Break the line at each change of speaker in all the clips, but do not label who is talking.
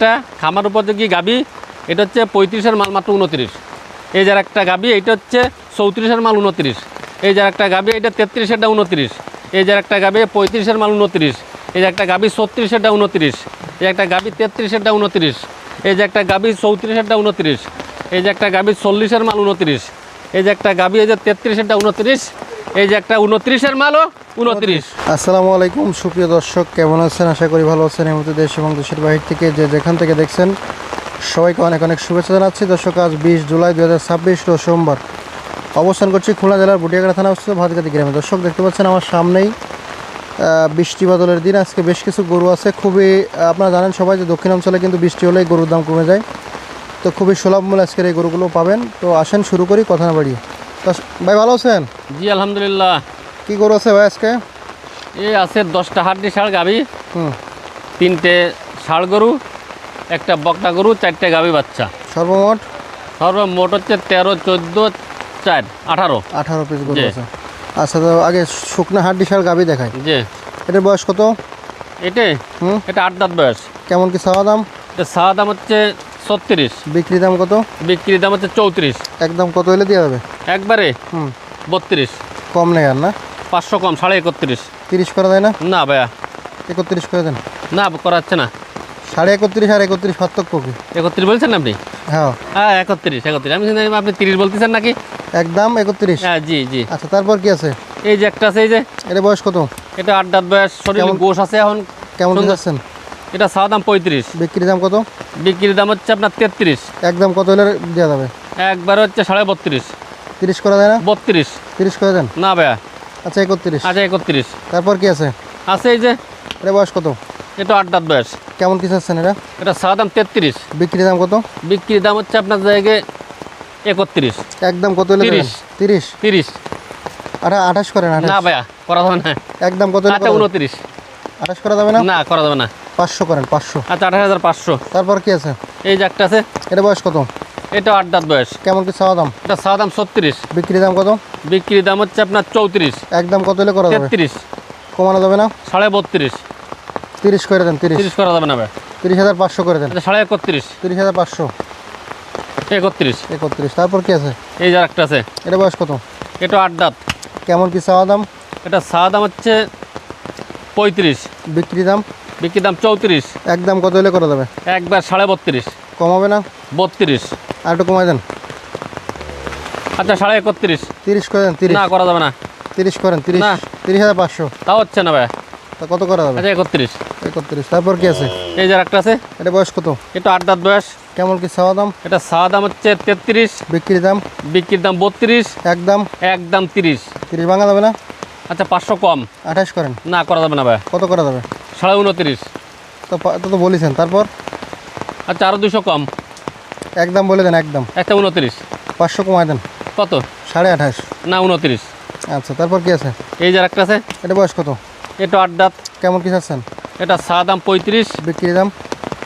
একটা খামার উপযোগী গাবি, এটা হচ্ছে 35-এর মাল মাত্র 29। এই যার একটা গাবি, এটা হচ্ছে 34-এর মাল 29। এই যার একটা গাবি, এটা 33-এরটা 29। এই যার একটা গাবি 35-এর মাল 29। এই যে একটা গাবি 36-এরটা 29। এই একটা গাবি 33-এরটা 29। এই যে একটা গাবি 34-এরটা 29। এই যে একটা গাবি 40-এর মাল 29। এই যে একটা গাবি, এই যে 33-এরটা 29। এই যে একটা 29-এর মালও 29।
আসসালামু আলাইকুম সুপ্রিয় দর্শক, কেমন আছেন? আশা করি ভালো আছেন। এই মুহূর্তে দেশ এবং দেশের বাহির থেকে যেখান থেকে দেখছেন সবাইকে অনেক অনেক শুভেচ্ছা জানাচ্ছি। দর্শক, আজ 20 জুলাই 2026 রোজ সোমবার অবস্থান করছি খুলনা জেলার বুটিয়াঘাটা থানা অবস্থিত ভাতগাতি গ্রামে। দর্শক, দেখতে পাচ্ছেন আমার সামনেই বৃষ্টি বাদলের দিন। আজকে বেশ কিছু গরু আছে। খুবই আপনারা জানেন সবাই যে দক্ষিণাঞ্চলে কিন্তু বৃষ্টি হলেই গরুর দাম কমে যায়। তো খুবই সুলভ মূল্যে আজকের এই গরুগুলো পাবেন। তো আসেন শুরু করি, কথা না বাড়িয়ে। ভাই ভালো আছেন?
জি আলহামদুলিল্লাহ।
কী গরু আছে ভাই আজকে?
এই আছে 10টা হাড্ডি ষাঁড় গাবি,
হুম,
3টে ষাঁড় গরু, একটা বকটা গরু, 4টে গাবি বাচ্চা।
সর্বমোট
সর্বমোট হচ্ছে 13, 14, 4, 18।
18 পিস গরু
জি।
আছে। আচ্ছা, তো আগে শুকনা হাড্ডি ষাঁড় গাভী দেখায়।
জি,
এটার বয়স কত?
এটা 8 দাঁত বয়স।
কেমন কি চাওয়া দাম?
এটা চাওয়া দাম হচ্ছে 36,
বিক্রি দাম কত?
বিক্রির দাম হচ্ছে 34।
একদম কত হলে দেওয়া যাবে?
একবারে
হুম,
32।
কম নেই আর না?
500 কম, 31.5।
30 করা যায় না?
না ভাইয়া,
31 করে দেন।
না করাচ্ছে না।
31.5 আর 31 পার্থক্য কি?
31 বলছেন না আপনি?
হ্যাঁ,
হ্যাঁ 31। আমি শুনলাম আপনি 30 বলতেছেন নাকি?
একদম 31।
হ্যাঁ জি জি।
আচ্ছা, তারপর কি আছে?
এই যে একটা আছে, এই যে
এটা বয়স কত?
এটা 8 দাঁত বয়স, শরীরে
কেমন-
গোশ আছে এখন।
কেমন
সুন্দর।
যাচ্ছেন?
এটা চাওয়া দাম 35,
বিক্রি দাম কত?
বিক্রির দাম হচ্ছে আপনার 33।
একদম কত হলে দেওয়া যাবে?
একবার হচ্ছে 32.5।
30 করা যায় না?
32
30 করে দেন।
না ভাইয়া।
আচ্ছা, 31।
আচ্ছা 31
তারপর কি আছে?
আছে, এই যে
এটা বয়স কত?
এটা 8 দাঁত বয়স।
কেমন কি চাচ্ছেন এটা?
এটা চাওয়া দাম 33,
বিক্রি দাম কত?
বিক্রির দাম হচ্ছে আপনার জায়গায় 31।
একদম কত হলে দেবেন?
30।
30। 28 করেন।
না
28
ভাইয়া, করা যাবে না।
একদম কত হলে
আচ্ছা 29।
28 করা যাবে না?
না করা যাবে না।
500 করেন, 500।
আচ্ছা 28,500।
তারপর কি আছে?
এই যে একটা আছে,
এটা বয়স কত?
এটা 8 দাঁত বয়স।
কেমন কি চাওয়া দাম?
এটা চাওয়া দাম 36,
বিক্রি দাম কত?
বিক্রির দাম হচ্ছে আপনার 34।
একদম কত হলে করা যাবে?
33,
কমানো যাবে না?
32.5।
30 করে দেন। 30
30 করা যাবে না ভাই।
30,500 করে দেন।
আচ্ছা 31.5,
30,500।
31।
31। তারপর কি আছে?
এই যে একটা আছে,
এটা বয়স কত?
এটা 8 দাঁত।
কেমন কি চাওয়া দাম?
এটা চাওয়া দাম হচ্ছে 35,
বিক্রি দাম?
বিক্রির দাম 34।
একদম কত হলে করা যাবে?
একবার 32.5,
কমাবে না?
32।
আর একটু কমাই দেন।
আচ্ছা 31.5।
30 করে দেন। 30
না করা যাবে না।
30 করেন। 30।
না।
30,500।
তাও হচ্ছে না ভাই।
তা কত করা যাবে?
আচ্ছা 31।
31। তারপর কি আছে?
এই যে একটা আছে,
এটা বয়স কত?
এটা 8 দাঁত বয়স।
কেমন কি চাওয়া দাম?
এটা চাওয়া দাম হচ্ছে 33,
বিক্রি দাম?
বিক্রির দাম 32।
একদম
একদম 30।
30 ভাঙা যাবে না?
আচ্ছা 500 কম।
28 করেন।
না করা যাবে না ভাই।
কত করা যাবে?
29.5।
তো বলেছেন। তারপর
আচ্ছা আরো 200 কম।
একদম বলে দেন। একদম
একটা 29।
500 কমাই দেন।
কত?
28.5।
না 29।
আচ্ছা, তারপর কি আছে?
এই যে একটা আছে,
এটা বয়স কত?
এটা 8 দাঁত।
কেমন কি চাচ্ছেন?
এটা চাওয়া দাম 35,
বিক্রি দাম?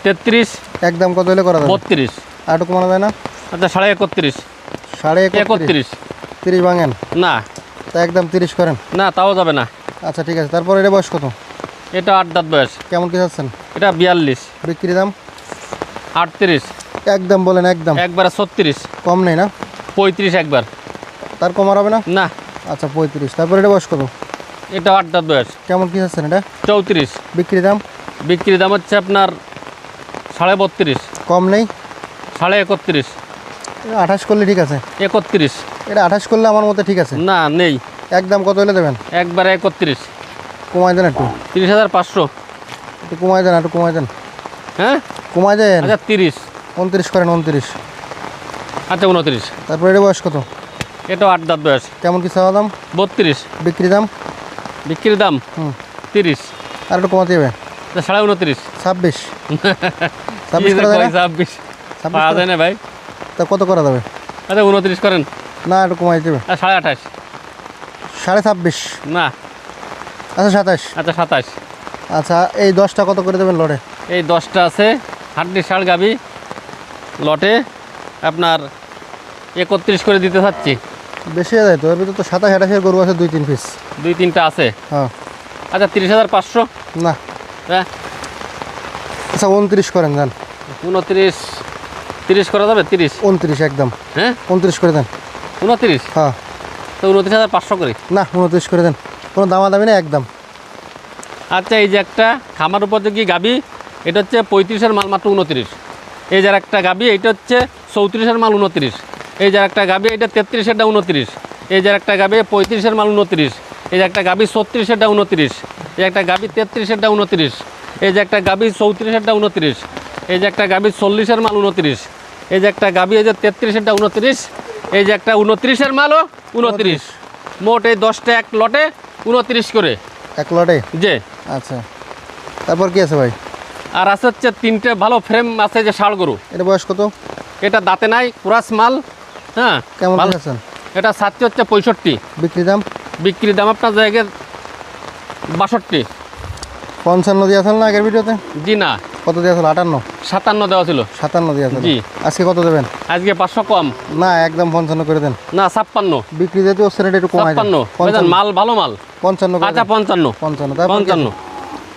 33,
একদম কত হলে করা যাবে?
32।
আর একটু কমানো যায় না?
আচ্ছা 31.5,
31.5। 30 ভাঙেন।
না
তা একদম 30 করেন।
না তাও যাবে না।
আচ্ছা, ঠিক আছে। তারপর এটা বয়স কত?
এটা 8 দাঁত বয়স।
কেমন কি চাচ্ছেন?
এটা 42,
বিক্রি দাম?
38,
একদম বলেন। একদম
একবার 36,
কম নেই না?
35 একবার।
তার কমার হবে না?
না
আচ্ছা, 35। তারপর এটা বয়স কত?
এটা 8 দাঁত বয়স।
কেমন কি চাচ্ছেন এটা?
34,
বিক্রি দাম?
বিক্রির দাম হচ্ছে আপনার 32.5,
কম নেই?
31.5,
এটা 28 করলে ঠিক আছে।
31।
এটা 28 করলে আমার মতে ঠিক আছে।
না নেই,
একদম কত হলে দেবেন?
একবার 31।
কমাই দেন একটু।
30,500।
একটু কমাই দেন। একটু কমাই দেন।
হ্যাঁ
কমাই দেন।
আচ্ছা 30।
29 করেন। 29।
আচ্ছা 29।
তারপর এটা বয়স কত?
এটাও 8 দাঁত বয়স।
কেমন কি চাওয়া দাম?
32,
বিক্রি দাম?
বিক্রির দাম
হুম।
30।
আর একটু কমাতে হবে।
29.5।
26। 26 করা যায় না?
26
26
পাওয়া যায় না ভাই।
তা কত করা যাবে?
আচ্ছা 29 করেন।
না, একটু কমাই দেবে।
28.5।
26.5।
না
আচ্ছা, 27।
আচ্ছা 27।
আচ্ছা, এই 10টা কত করে দেবেন লড়ে?
এই 10টা আছে হাড্ডি ষাঁড় গাবি, লটে আপনার 31 করে দিতে চাচ্ছি।
বেশি হয়ে যায় তো। এর ভিতরে তো 27-28 গরু আছে, 2-3 পিস।
2-3টা আছে।
হ্যাঁ।
আচ্ছা 30,500।
না।
হ্যাঁ
আচ্ছা 29 করেন যান।
29, 30 করা যাবে? 30,
29 একদম,
হ্যাঁ
29 করে দেন।
29,
হ্যাঁ
তো 29,500 করি।
না 29 করে দেন, কোনো দামাদামি না, একদম।
আচ্ছা, এই যে একটা খামার উপযোগী গাবি, এটা হচ্ছে 35-এর মাল মাত্র 29। এই যে একটা গাবি, এটা হচ্ছে 34-এর মাল 29। এই যে একটা গাবি, এটা 33-এরটা 29। এই যে একটা গাবি 35-এর মাল 29। এই যে একটা গাবি 36-এরটা 29। এই একটা গাবি 33-এরটা 29। এই যে একটা গাবি 34-এরটা 29। এই যে একটা গাবি 40-এর মাল 29। এই যে একটা গাবি, এই যে 33-এরটা 29। এই যে একটা 29-এর মালও 29। মোট এই 10টা এক লটে 29 করে।
এক লটে?
যে
আচ্ছা, তারপর কি আছে ভাই?
আর আছে হচ্ছে 3টে ভালো ফ্রেম আছে, যে ষাঁড় গরু।
এটা বয়স কত?
এটা দাঁতে নাই, কুরাস মাল। হ্যাঁ,
কেমন
ভালো।
আছেন?
এটা 7 হচ্ছে 65।
বিক্রি দাম?
বিক্রি দাম আপনার জায়গায় 62।
55 দিয়ে আছেন না আগের ভিডিওতে?
জি না,
কত দিয়ে আছেন? 58?
57 দেওয়া ছিল।
57 দিয়ে আছেন?
জি।
আজকে কত দেবেন?
আজকে 500 কম।
না, একদম 55 করে দেন।
না, 56।
বিক্রি যেতে হচ্ছে না, একটু কমাই দেন।
56 মাল, ভালো মাল।
55 করে
আচ্ছা,
দেন।
55।
55, তারপর কি আছে?
55।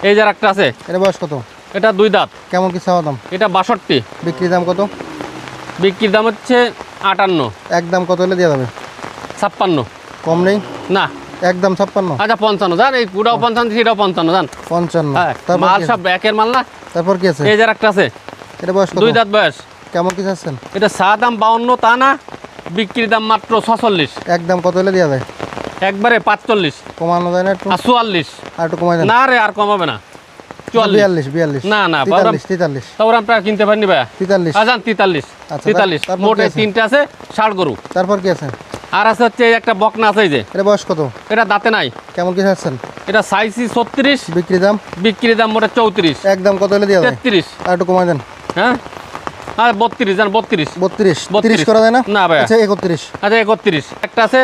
এই যে একটা আছে,
এটা বয়স কত?
এটা 2 দাঁত।
কেমন কি চাওয়া দাম?
এটা 62।
বিক্রি দাম কত?
বিক্রির দাম হচ্ছে 58।
একদম কত হলে দেওয়া যাবে?
56।
কম নেই?
না,
একদম 56?
আচ্ছা 55 জান, এই পুরাও 55, সেটাও 55 জান।
55।
হ্যাঁ,
তারপর
মাল
কি আছে?
সব ব্যাকের মাল না।
তারপর কি আছে?
এই যে একটা আছে,
এটা বয়স কত?
2 দাঁত বয়স।
কেমন কি চাচ্ছেন?
এটা চা দাম 52, তা না, বিক্রির দাম মাত্র 46।
একদম কত হলে দেওয়া যায়?
একবারে 45
কমানো যায় না একটু?
আর 44।
আর একটু কমাই দেন।
না রে, আর কমাবে না। 44।
42?
না, না,
43?
তারপর আপনারা কিনতে পারেনি ভাইয়া।
43?
আজান 43।
আচ্ছা,
43
তারপর
মোট
কি
এই
আছে?
3টে আছে ষাঁড় গরু।
তারপর কি আছে?
আর আছে হচ্ছে এই একটা বকনা আছে, এই যে
এটা বয়স কত?
এটা দাঁতে নাই।
কেমন কি চাচ্ছেন?
এটা সাইজই 36।
বিক্রি দাম?
বিক্রির দাম মোটে 34।
একদম কত হলে দেওয়া যায়?
33।
আর একটু কমাই দেন।
হ্যাঁ, আর 32 জান, 32।
32?
32
30 করা যায় না?
না ভাইয়া।
আচ্ছা 31?
আচ্ছা 31। একটা আছে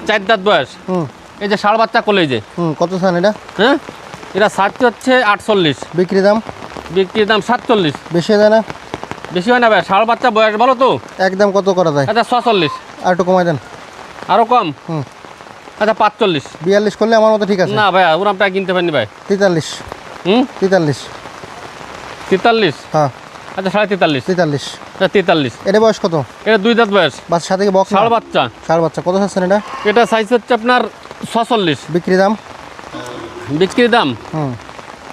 4 দাঁত বয়স,
হুম
এই যে ষাঁড় বাচ্চা কোলে, এই যে।
হুম, কত চান এটা?
হ্যাঁ, এটা সাইজ হচ্ছে 48।
বিক্রি দাম?
বিক্রির দাম 47।
বেশি হয় না?
বেশি হয় না ভাই, ষাঁড় বাচ্চা বয়স ভালো তো।
একদম কত করা যায়?
আচ্ছা 46।
আর একটু কমাই দেন।
আরো কম?
হুম,
আচ্ছা 45।
42 করলে আমার মতো ঠিক আছে।
না ভাইয়া, ওরা আপনারা কিনতে পারেনি ভাই।
43? 43?
43।
হ্যাঁ,
আচ্ছা 43.5।
43?
আচ্ছা 43।
এটা বয়স কত?
এটা 2 দাঁত বয়স,
বাচ্চা সাথে কি বক্স?
ষাঁড় বাচ্চা।
ষাঁড় বাচ্চা, কত চাচ্ছেন এটা?
এটা সাইজ হচ্ছে আপনার 46।
বিক্রি দাম?
বিক্রির দাম
হুম,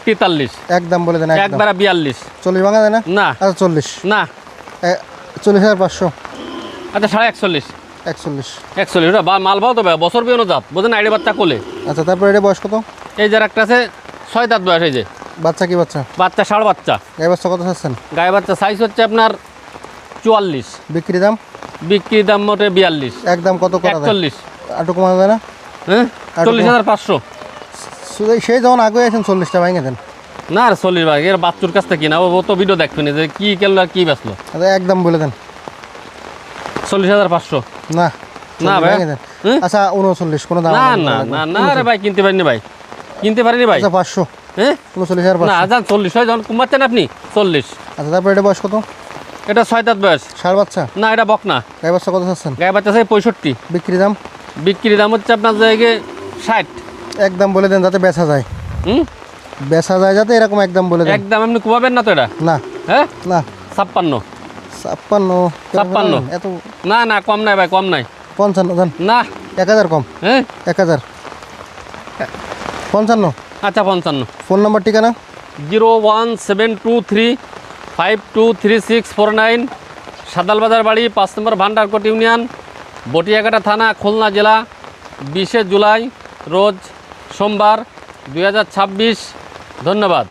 43।
একদম বলে দেন। একদম
একবারে 42।
40 ভাঙা যায় না?
না,
আচ্ছা 40?
না।
40,500?
আচ্ছা 41.5।
41?
41 ওটা মাল ভাও তো ভাই, বছর বিয়েনো জাত, বোঝেন আইডে বাচ্চা কোলে।
আচ্ছা, তারপর এটা বয়স কত?
এই যে একটা আছে 6 দাঁত বয়স, এই যে
বাচ্চা কি বাচ্চা?
বাচ্চা, ষাঁড় বাচ্চা।
এই বাচ্চা কত চাচ্ছেন?
গায়ে বাচ্চা সাইজ হচ্ছে আপনার 44।
বিক্রি দাম?
বিক্রির দাম মোটে 42।
একদম কত করা যায়?
41।
আর একটু কমানো যায় না?
হ্যাঁ, 40,500।
সেই যখন আগে আছেন 40টা ভাঙে দেন।
না আর 40 ভাই, এর বাচ্চুর কাছ থেকে কিনা, ও তো ভিডিও দেখবেন যে কি কেলো আর কি বেচলো।
আচ্ছা, একদম বলে দেন।
40,500।
না
না
40
ভাই।
ভাঙে দেন।
হুম?
আচ্ছা 39, কোনো দাম
না
হবে
না না না রে ভাই, কিনতে পারিনি ভাই, কিনতে পারিনি ভাই।
আচ্ছা 500?
হ্যাঁ,
39,500?
না আজান 40 হয়, যখন কমাচ্ছেন আপনি 40।
আচ্ছা, তারপর এটা বয়স কত?
এটা 6 দাঁত বয়স।
ষাঁড় বাচ্চা?
না, এটা বকনা।
গায়ে বাচ্চা কত চাচ্ছেন?
গায়ে বাচ্চা চাই 65।
বিক্রি দাম?
বিক্রির দাম হচ্ছে আপনার জায়গায় 60।
একদম বলে দেন যাতে বেচা যায়।
হুম,
বেচা যায় যাতে, এরকম একদম বলে দেন।
একদম আপনি কমাবেন না তো এটা?
না
হ্যাঁ,
না।
56।
56?
56?
এত?
না না, কম নাই ভাই, কম নাই।
55 দেন।
না।
1000 কম?
হ্যাঁ,
1000? 55?
আচ্ছা 55।
ফোন নাম্বার, ঠিকানা?
01723523649, সাদালবাজার বাড়ি, 5 নম্বর ভান্ডারকোট ইউনিয়ন, বটিয়াঘাটা থানা, খুলনা জেলা। 20 জুলাই রোজ সোমবার 2026। ধন্যবাদ।